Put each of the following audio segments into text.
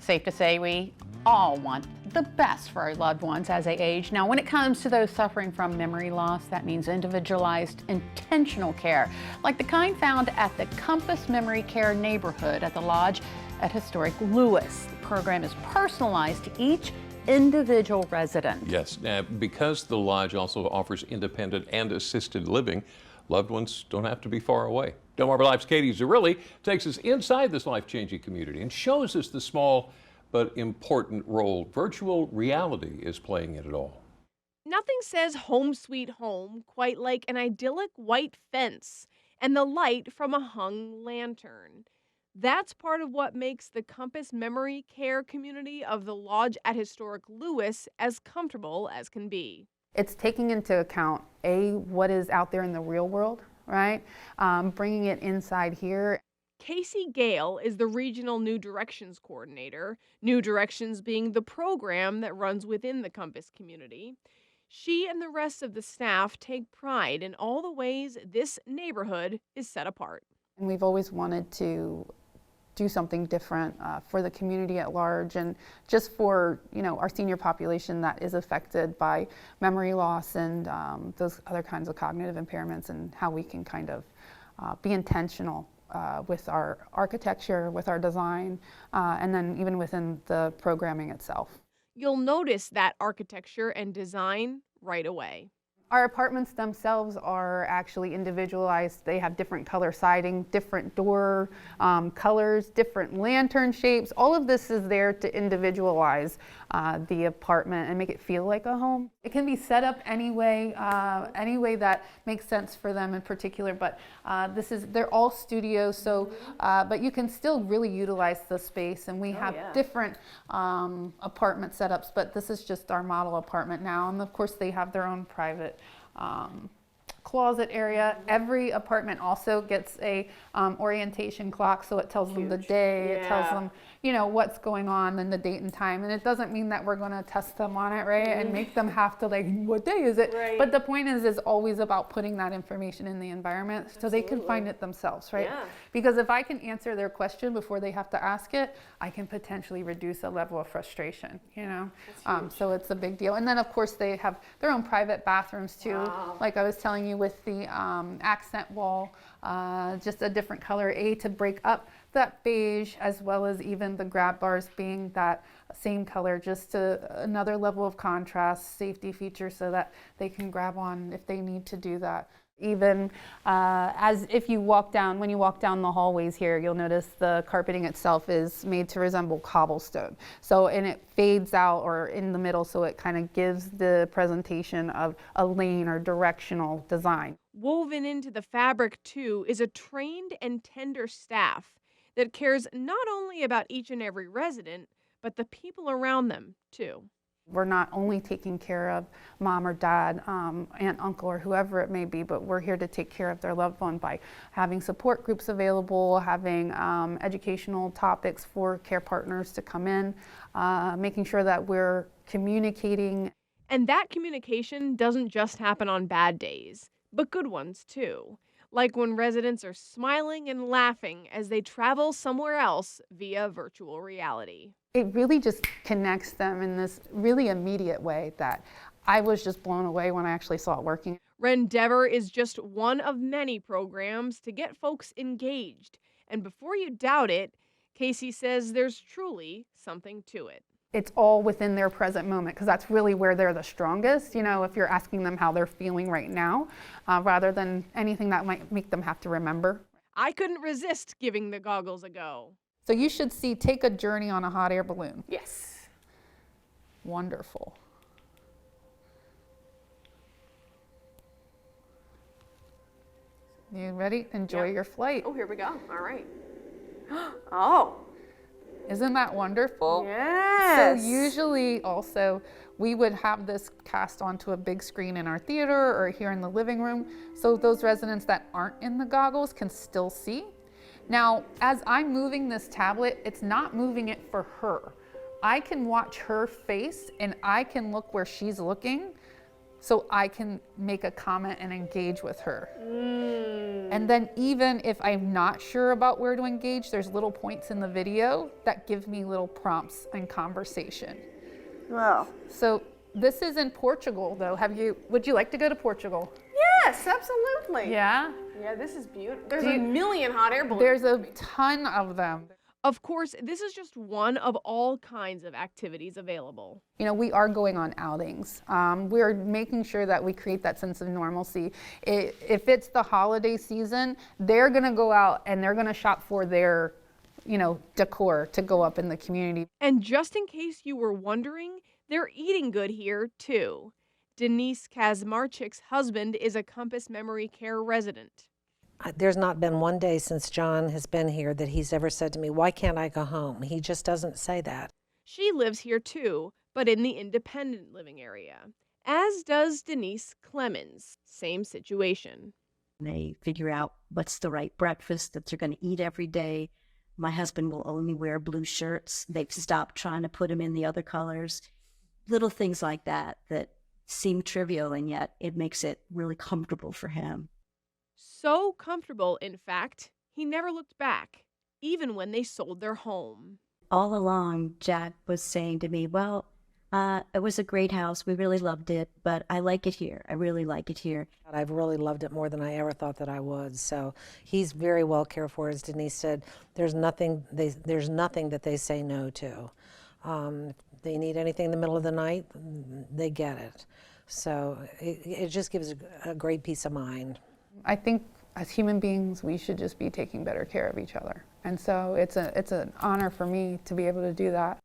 Safe to say we all want the best for our loved ones as they age. Now, when it comes to those suffering from memory loss, that means individualized, intentional care, like the kind found at the Compass Memory Care neighborhood at the Lodge at historic Lewes. The program is personalized to each individual resident. Yes, because the Lodge also offers independent and assisted living, loved ones don't have to be far away. DelmarvaLife's Katie Zerilli takes us inside this life-changing community and shows us the small but important role virtual reality is playing in it all. Nothing says home sweet home quite like an idyllic white fence and the light from a hung lantern. That's part of what makes the Compass Memory Care community of the Lodge at historic Lewes as comfortable as can be. It's taking into account, what is out there in the real world, right? Bringing it inside here. Casey Gale is the Regional New Directions Coordinator, New Directions being the program that runs within the Compass community. She and the rest of the staff take pride in all the ways this neighborhood is set apart. And we've always wanted to do something different for the community at large, and just for our senior population that is affected by memory loss and those other kinds of cognitive impairments, and how we can kind of be intentional with our architecture, with our design, and then even within the programming itself. You'll notice that architecture and design right away. Our apartments themselves are actually individualized. They have different color siding, different door colors, different lantern shapes. All of this is there to individualize the apartment and make it feel like a home. It can be set up any way that makes sense for them in particular, but they're all studios, so but you can still really utilize the space, and we have different apartment setups, but this is just our model apartment now, and of course they have their own private closet area. Every apartment also gets a orientation clock, so it tells them the day, it tells them what's going on and the date and time, and it doesn't mean that we're going to test them on it, right, and make them have to what day is it, but the point is always about putting that information in the environment so they can find it themselves, right? Because if I can answer their question before they have to ask it, I can potentially reduce a level of frustration, so it's a big deal. And then of course they have their own private bathrooms too, like I was telling you, with the accent wall, just a different color, to break up that beige, as well as even the grab bars being that same color, just another level of contrast, safety feature, so that they can grab on if they need to do that. Even when you walk down the hallways here, you'll notice the carpeting itself is made to resemble cobblestone. And it fades out or in the middle, so it kind of gives the presentation of a lane or directional design. Woven into the fabric, too, is a trained and tender staff that cares not only about each and every resident, but the people around them, too. We're not only taking care of mom or dad, aunt, uncle, or whoever it may be, but we're here to take care of their loved one by having support groups available, having educational topics for care partners to come in, making sure that we're communicating. And that communication doesn't just happen on bad days, but good ones too. Like when residents are smiling and laughing as they travel somewhere else via virtual reality. It really just connects them in this really immediate way that I was just blown away when I actually saw it working. Rendeavor is just one of many programs to get folks engaged. And before you doubt it, Casey says there's truly something to it. It's all within their present moment, because that's really where they're the strongest, if you're asking them how they're feeling right now, rather than anything that might make them have to remember. I couldn't resist giving the goggles a go. So you should take a journey on a hot air balloon. Yes. Wonderful. You ready? Enjoy your flight. Oh, here we go. All right. Oh. Isn't that wonderful? Yes. So usually also we would have this cast onto a big screen in our theater or here in the living room, so those residents that aren't in the goggles can still see. Now, as I'm moving this tablet, it's not moving it for her. I can watch her face and I can look where she's looking so I can make a comment and engage with her. And then even if I'm not sure about where to engage, there's little points in the video that give me little prompts and conversation. Wow. So this is in Portugal though. Would you like to go to Portugal? Yes, absolutely. Yeah. Yeah, this is beautiful. There's a million hot air balloons. There's a ton of them. Of course, this is just one of all kinds of activities available. You know, we are going on outings. We're making sure that we create that sense of normalcy. If it's the holiday season, they're gonna go out and they're gonna shop for their, decor to go up in the community. And just in case you were wondering, they're eating good here too. Denise Kazmarchik's husband is a Compass Memory Care resident. There's not been one day since John has been here that he's ever said to me, why can't I go home? He just doesn't say that. She lives here too, but in the independent living area, as does Denise Clemens. Same situation. They figure out what's the right breakfast that they're going to eat every day. My husband will only wear blue shirts. They've stopped trying to put him in the other colors. Little things like that that seem trivial, and yet it makes it really comfortable for him. So comfortable, in fact, he never looked back, even when they sold their home. All along, Jack was saying to me, well, it was a great house. We really loved it, but I like it here. I really like it here. I've really loved it more than I ever thought that I would. So he's very well cared for. As Denise said, there's nothing that they say no to. If they need anything in the middle of the night, they get it. So it just gives a great peace of mind. I think as human beings, we should just be taking better care of each other. And so it's an honor for me to be able to do that.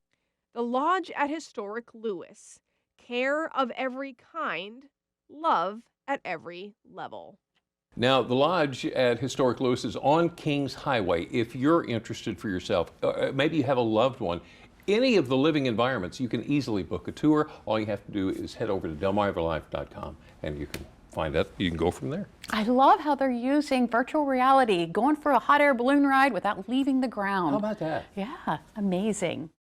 The Lodge at Historic Lewes. Care of every kind, love at every level. Now, the Lodge at Historic Lewes is on Kings Highway. If you're interested for yourself, maybe you have a loved one, any of the living environments, you can easily book a tour. All you have to do is head over to DelmarvaLife.com and you can find out. You can go from there. I love how they're using virtual reality, going for a hot air balloon ride without leaving the ground. How about that? Yeah, amazing.